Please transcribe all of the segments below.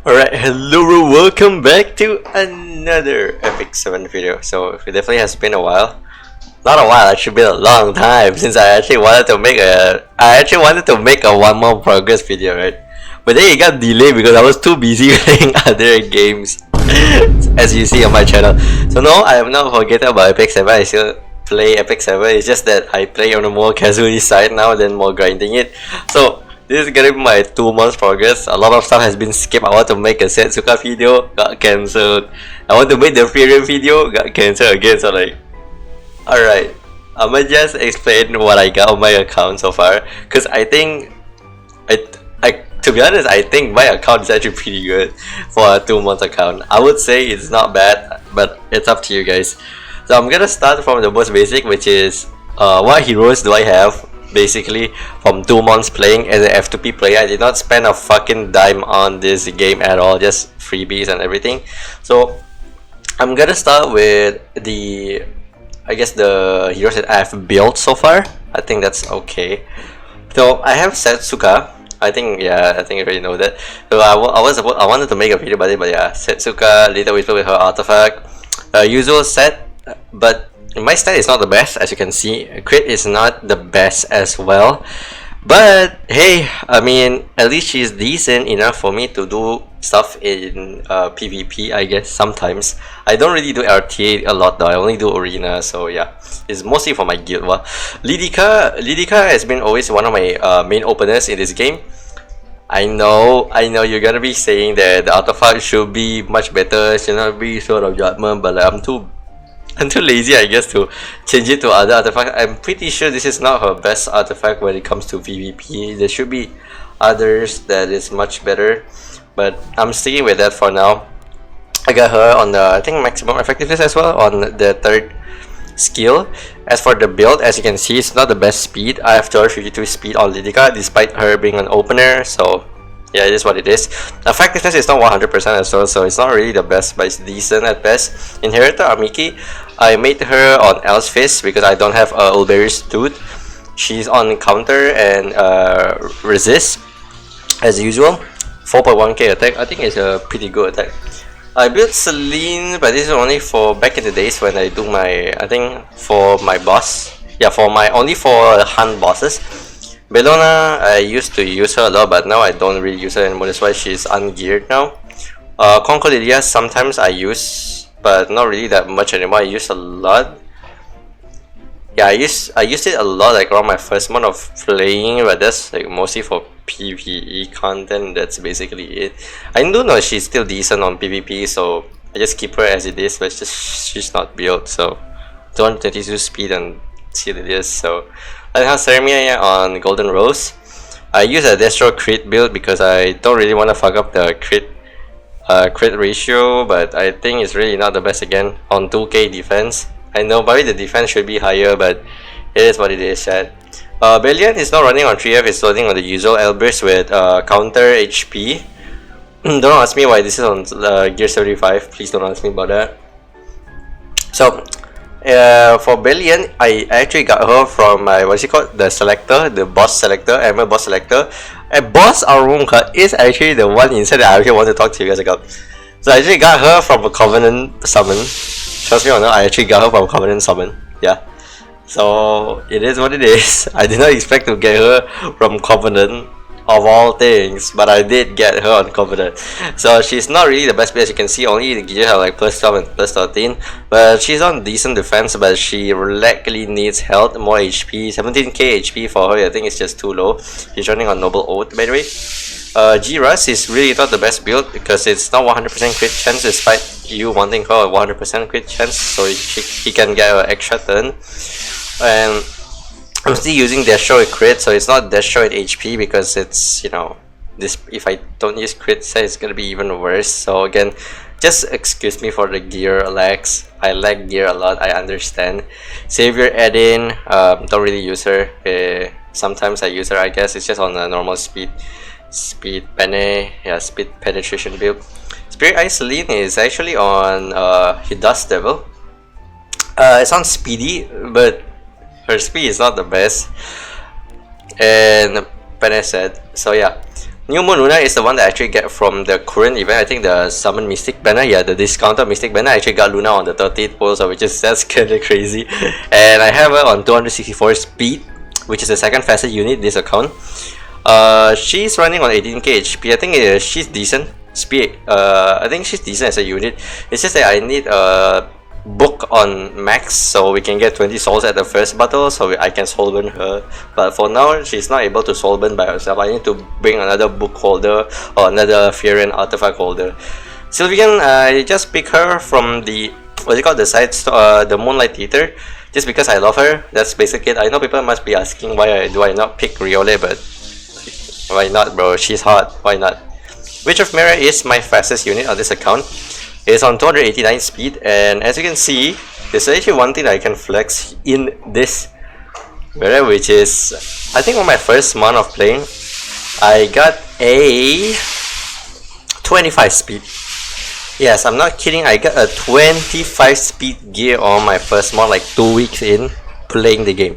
Alright, hello, welcome back to another Epic 7 video. So, it definitely has been a while. Not a while, actually been a long time since I actually wanted to make a one more progress video, right? But then it got delayed because I was too busy playing other games. As you see on my channel. So no, I am not forgetting about Epic 7, I still play Epic 7, it's just that I play on a more casually side now than more grinding it. So, this is gonna be my 2 months progress. A lot of stuff has been skipped. I want to make a Setsuka video, got cancelled. I want to make the free rate video, got cancelled again. So like, alright, I'ma just explain what I got on my account so far. Cause I think, to be honest, I think my account is actually pretty good for a 2 month account. I would say it's not bad, but it's up to you guys. So I'm gonna start from the most basic, which is what heroes do I have? Basically, from 2 months playing as an F2P player, I did not spend a fucking dime on this game at all, just freebies and everything. So I'm gonna start with I guess the heroes that I've built so far. I think that's okay. So I have Setsuka. I think you already know that. So I wanted to make a video about it, but yeah, Setsuka, Little Whisper with her artifact, usual set, but my stat is not the best, as you can see. Crit is not the best as well, but hey, I mean, at least she's decent enough for me to do stuff in PvP, I guess. Sometimes I don't really do RTA a lot though, I only do arena, so yeah, it's mostly for my guild. Lidica has been always one of my main openers in this game. I know you're gonna be saying that the artifact should be much better, should not be Sword of Judgment, but I'm too lazy, I guess, to change it to other artifacts. I'm pretty sure this is not her best artifact when it comes to PvP. There should be others that is much better, but I'm sticking with that for now. I got her on the, I think, maximum effectiveness as well on the third skill. As for the build, as you can see, it's not the best speed. I have 252 speed on Lidica despite her being an opener, so yeah, it is what it is. Effectiveness is not 100% as well, so it's not really the best, but it's decent at best. Inheritor Amiki, I made her on El's Fist because I don't have Ulberry's Tooth. She's on counter and resist as usual. 4.1k attack, I think it's a pretty good attack. I built Celine, but this is only for back in the days when I do my, I think for my boss. Yeah, only for hunt bosses. Bellona, I used to use her a lot, but now I don't really use her anymore. That's why she's ungeared now. Concordia, sometimes I use, but not really that much anymore. I use a lot. Yeah, I used it a lot, like around my first month of playing, but that's like mostly for PvE content. That's basically it. I do know she's still decent on PvP, so I just keep her as it is, but she's not built. So 232 speed and see what it is. So I have Ceremia on Golden Rose. I use a Destro crit build because I don't really want to fuck up the crit ratio, but I think it's really not the best again on 2k defense. I know probably the defense should be higher, but it is what it is, chat. Brilliant is not running on 3F, it's running on the usual Elbrus with counter HP. Don't ask me why this is on gear 75, please don't ask me about that. So, for Brilliant, I actually got her from my, what's it called? The selector, the boss selector, Emerald boss selector. And boss Arunka is actually the one inside that I actually want to talk to you guys about. So I actually got her from a Covenant summon. Trust me or not, I actually got her from Covenant summon. Yeah. So it is what it is. I did not expect to get her from Covenant of all things, but I did get her on Covenant. So she's not really the best player, as you can see. Only the gear have like plus 12 and plus 13, but she's on decent defense, but she likely needs health, more HP. 17k HP for her, I think it's just too low. She's running on Noble Oath, by the way. G-Russ is really not the best build because it's not 100% crit chance despite you wanting her a 100% crit chance, so he can get an extra turn. And I'm still using Destroy crit, so it's not Destroyed HP because it's, you know, this, if I don't use crit set, it's gonna be even worse. So again, just excuse me for the gear lags. I lag gear a lot, I understand. Savior Edin, don't really use her. Sometimes I use her, I guess it's just on a normal speed pene, yeah, speed penetration build. Spirit Iceline is actually on Hidas Devil. It's on speedy, but her speed is not the best. And Pene said, so yeah. New Moon Luna is the one that I actually get from the current event. I think the Summon Mystic banner, yeah, the discounted Mystic banner. I actually got Luna on the 13th poll, so which is that's kinda crazy. And I have her on 264 speed, which is the second fastest unit in this account. She's running on 18k HP. I think she's decent. Speed. I think she's decent as a unit. It's just that I need a book on max so we can get 20 souls at the first battle, so I can soulburn her. But for now, she's not able to soulburn by herself. I need to bring another book holder or another Furion artifact holder. Sylveon, I just pick her from the what's it called, the side the Moonlight Theater, just because I love her. That's basically it. I know people must be asking why do I not pick Riole, but why not, bro? She's hot. Why not? Witch of Mira is my fastest unit on this account. It's on 289 speed, and as you can see, there's actually one thing that I can flex in this Mira, which is, I think on my first month of playing, I got a 25 speed. Yes, I'm not kidding, I got a 25 speed gear on my first month, like 2 weeks in playing the game.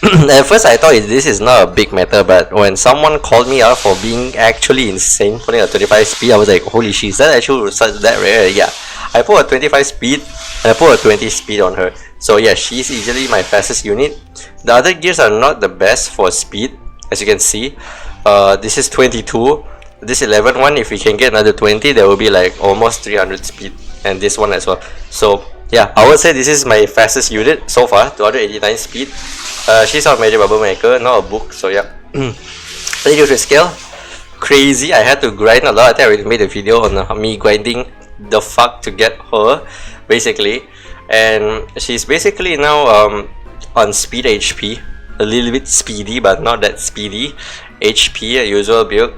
At first I thought this is not a big matter, but when someone called me out for being actually insane putting a 25 speed, I was like, holy shit, is that actually that rare? Yeah, I put a 25 speed and I put a 20 speed on her. So yeah, she's easily my fastest unit. The other gears are not the best for speed, as you can see. This is 22. This 11 one, if we can get another 20, there will be like almost 300 speed, and this one as well. So yeah, I would say this is my fastest unit so far, 289 speed. She's on Magic Bubble Maker, not a book, so yeah. Ready to scale? Crazy, I had to grind a lot. I think I already made a video on me grinding the fuck to get her, basically. And she's basically now on speed HP, a little bit speedy, but not that speedy. HP, a usual build.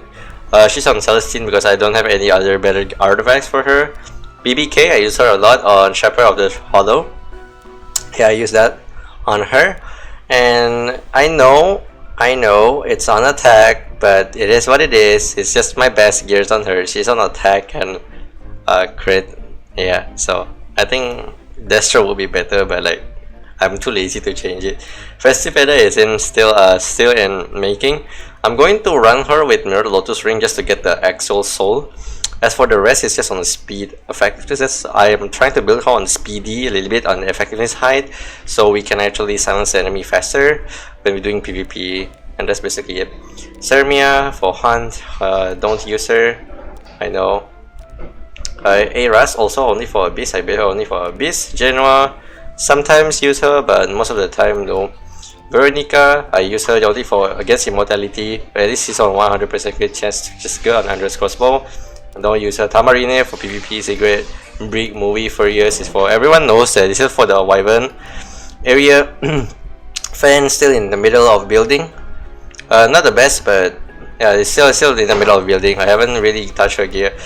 She's on Celestine because I don't have any other better artifacts for her. BBK, I use her a lot on Shepherd of the Hollow. Yeah, I use that on her. And I know it's on attack, but it is what it is. It's just my best gears on her. She's on attack and crit. Yeah, so I think Destro will be better, but like I'm too lazy to change it. Festive Feather is still in making. I'm going to run her with Mirror Lotus Ring just to get the actual soul. As for the rest, it's just on the speed effectiveness. I am trying to build her on speedy, a little bit on effectiveness height, so we can actually silence the enemy faster when we're doing PvP, and that's basically it. Sermia for Hunt, don't use her, I know. Aras also only for Abyss, I build her only for Abyss. Genoa, sometimes use her, but most of the time no. Veronica, I use her only for against Immortality, at least she's on 100% crit chance to just go on Andres crossbow. Don't use her. Tamarine for PvP, Secret Brick movie for years is for everyone knows that this is for the Wyvern area. Fan still in the middle of building. Not the best, but yeah, it's still in the middle of building. I haven't really touched her gear.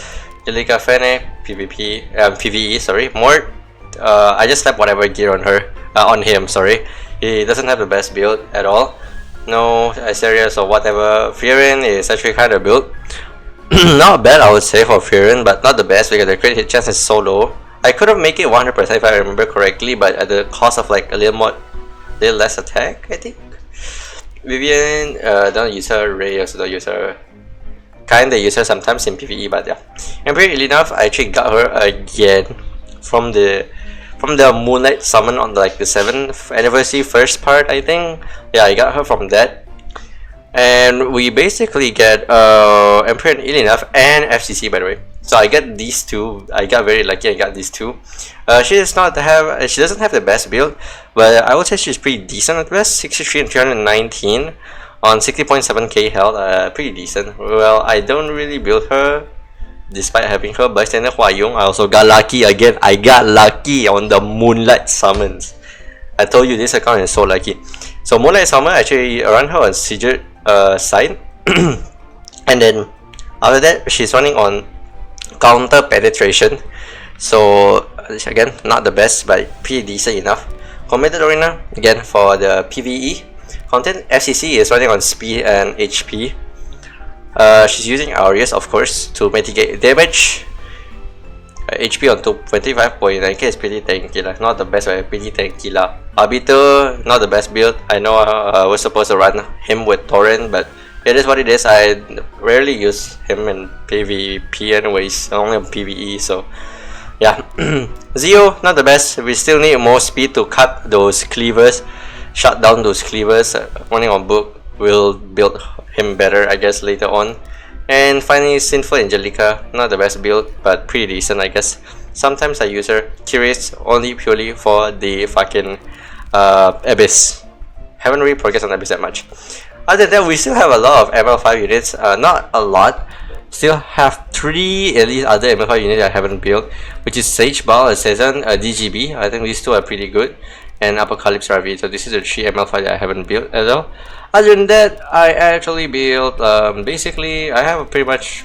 Jellica Fene, PvP, PvE, sorry. Mort, I just slapped whatever gear on her, on him, sorry. He doesn't have the best build at all. No Asterius or whatever. Furion is actually kind of built. Not bad, I would say, for Furion, but not the best because the crit hit chance is so low. I could have made it 100% if I remember correctly, but at the cost of like a little less attack, I think. Vivian, don't use her. Ray also don't use her. Kinda use her sometimes in PvE, but yeah. And pretty enough, I actually got her again from the Moonlight Summon on like the 7th anniversary first part, I think. Yeah, I got her from that. And we basically get Emperor and enough and FCC, by the way. So I get these two. I got very lucky. I got these two. She doesn't have the best build, but I would say she's pretty decent at best. 63 and 319 on 60.7k health. Pretty decent. Well, I don't really build her despite having her bystander Huayong. I also got lucky again. I got lucky on the Moonlight Summons. I told you this account is so lucky. So Moonlight Summon, actually run her on Sigurd side. And then after that, she's running on counter penetration. So again, not the best, but pretty decent enough. Commander Arena, again for the PvE content. FCC is running on speed and HP. She's using Aureus, of course, to mitigate damage. HP on 25.9k is pretty tanky lah. Not the best, but pretty tanky lah. Arbiter, not the best build. I know we're supposed to run him with Torrent, but it is what it is. I rarely use him in PvP anyways, only on PvE, so yeah. Zio, not the best. We still need more speed to cut those cleavers, shut down those cleavers. Running on book will build him better, I guess, later on. And finally, Sinful Angelica, not the best build, but pretty decent, I guess. Sometimes I use her. Curious only purely for the fucking Abyss. Haven't really progressed on Abyss that much. Other than that, we still have a lot of ML5 units. Not a lot. Still have 3 at least other ML5 units I haven't built, which is Sage, Baal, Assassin, DGB. I think these two are pretty good. And Apocalypse Ravi. So this is the 3 ML5 that I haven't built as well. Other than that, I actually built basically I have pretty much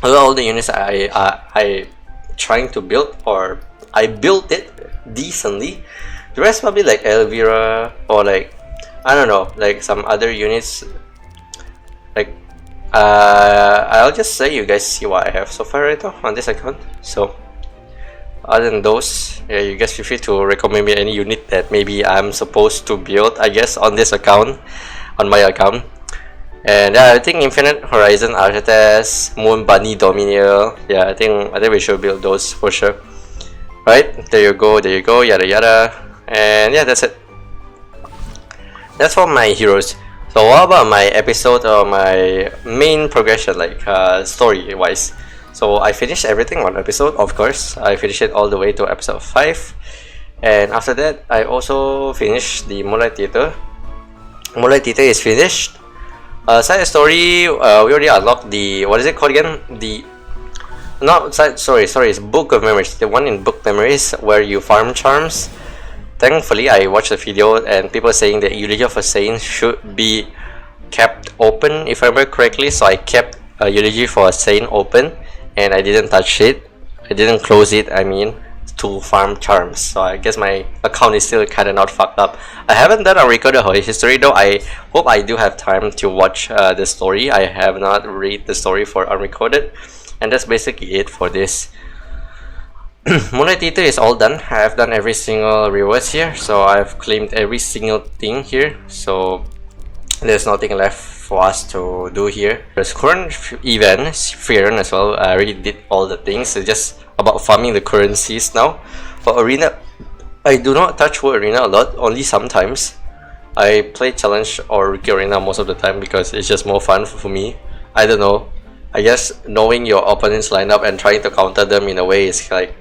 all the units I trying to build, or I built it decently. The rest probably like Elvira or like I don't know, like some other units. Like I'll just say you guys see what I have so far right now on this account. So other than those, yeah, you guys feel free to recommend me any unit that maybe I'm supposed to build, I guess, on this account, on my account. And yeah, I think Infinite Horizon, Archetes, Moon Bunny, Domineer. Yeah, I think we should build those for sure. Right, there you go, yada yada. And yeah, that's it. That's for my heroes. So what about my episode or my main progression, like story wise? So I finished everything on episode, of course. I finished it all the way to episode 5. And after that, I also finished the Moonlight Theater. Moonlight Theater is finished. Side story, we already unlocked the, what is it called again? The, not side story, sorry, it's Book of Memories. The one in Book Memories where you farm charms. Thankfully, I watched the video and people saying that Eulogy of a Saint should be kept open, if I remember correctly. So I kept Eulogy for a Saint open. And I didn't touch it, I didn't close it, I mean, to farm charms. So I guess my account is still kinda not fucked up. I haven't done a recorded history though. I hope I do have time to watch the story. I have not read the story for unrecorded. And that's basically it for this. Moonlight Theater is all done. I have done every single rewards here. So I've claimed every single thing here. So there's nothing left for us to do here. There's current event, Fearon as well. I already did all the things. It's just about farming the currencies now. For Arena, I do not touch World Arena a lot, only sometimes. I play Challenge or Rookie Arena most of the time because it's just more fun for me. I don't know. I guess knowing your opponent's lineup and trying to counter them in a way is like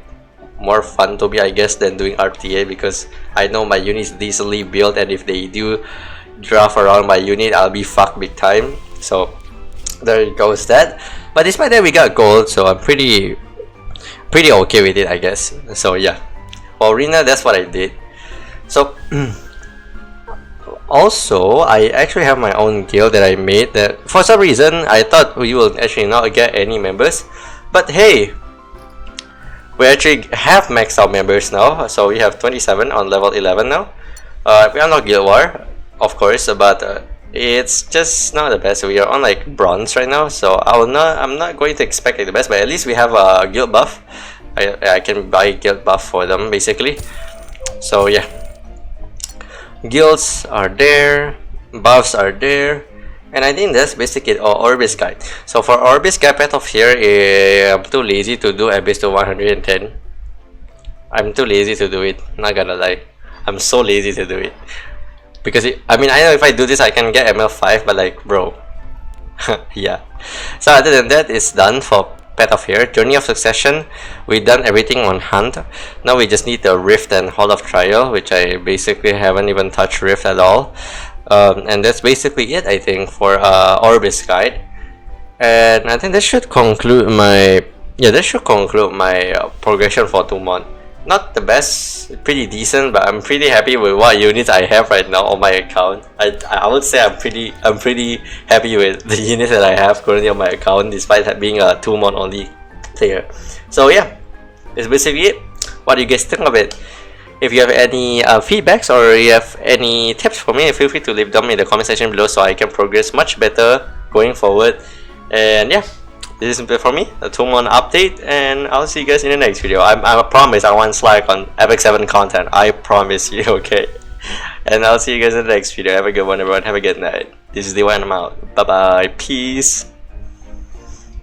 more fun to me, I guess, than doing RTA, because I know my unit is decently built, and if they do draft around my unit, I'll be fucked big time. So there goes that. But despite that, we got gold, so I'm pretty okay with it, I guess. So yeah, for Arena, that's what I did. So also, I actually have my own guild that I made that for some reason I thought we will actually not get any members, but hey, we actually have maxed out members now. So we have 27 on level 11 now. We are not guild war, of course, but it's just not the best. We are on like bronze right now, so I'm not going to expect like the best, but at least we have a guild buff. I can buy guild buff for them basically. So yeah, guilds are there, buffs are there, and I think that's basically it. Orbis guide. So for Orbis guide path of here, I'm too lazy to do Abyss to 110. I'm too lazy to do it, not gonna lie. I'm so lazy to do it. Because I mean, I know if I do this I can get ML5, but like, bro. Yeah. So other than that, it's done for Path of Here. Journey of Succession, we done everything on Hunt. Now we just need the Rift and Hall of Trial, which I basically haven't even touched Rift at all. And that's basically it, I think, for Orbis guide. And I think that should conclude my progression for 2 months. Not the best, pretty decent, but I'm pretty happy with what units I have right now on my account. I would say I'm pretty happy with the units that I have currently on my account, despite being a 2-month only player. So yeah, that's basically it. What do you guys think of it? If you have any feedbacks or you have any tips for me, feel free to leave them in the comment section below so I can progress much better going forward. And yeah, this is it for me, a 2-month update, and I'll see you guys in the next video. I promise I want like on Epic 7 content. I promise you, okay? And I'll see you guys in the next video. Have a good one, everyone. Have a good night. This is DY and I'm out. Bye bye. Peace.